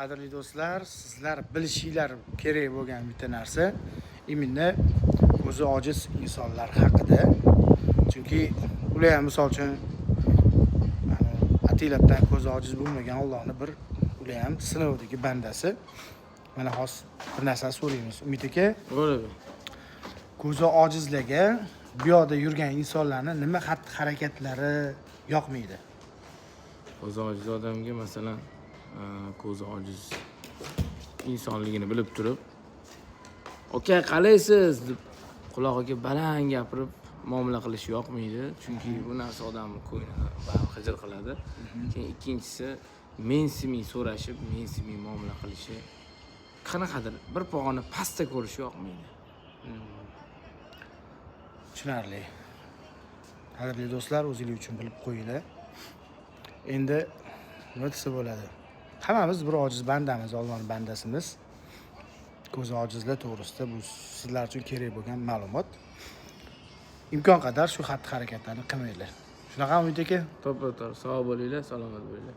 Qadrli do'stlar, sizlar bilishinglar kerak bo'lgan bitta narsa imminni ko'zi ojiz insonlar haqida. Chunki ular ham misol uchun atilabdan ko'zi ojiz bo'lmagan Allohning bir ular ham sinovdagi bandasi. Mana hozir bir narsa so'raymiz. Umid aka, Bo'ladi. ko'zi ojizlarga bu yoqda yurgan insonlarning nima xatti-harakatlari yoqmaydi? Ko'zi ojiz odamga masalan ko'zi ojiz insonligini bilib turib, "Aka, qalaysiz?" deb qulog'iga baland gapirib muomala qilish yoqmaydi. Chunki bu narsa odamning ko'nglini xijil qiladi. Keyin ikkinchisi mensimay so'rashib, mensimay muomala qilishi, qanaqadir bir pog'ona pastda ko'rish yoqmaydi. Tushunarli. Qadrli do'stlar, o'zingiz uchun bilib qo'yinglar. Endi nima desa bo'ladi? Hammamiz bir ojiz bandamiz, Allohning bandasimiz. Ko'zi ojizlar to'g'risida bu sizlar uchun kerak bo'lgan ma'lumot. Imkon qadar shu xatti-harakatlarni qilmanglar. Shunaqami Umid aka? To'ppa-to'g'ri. Sog' bo'linglar, salomat bo'linglar.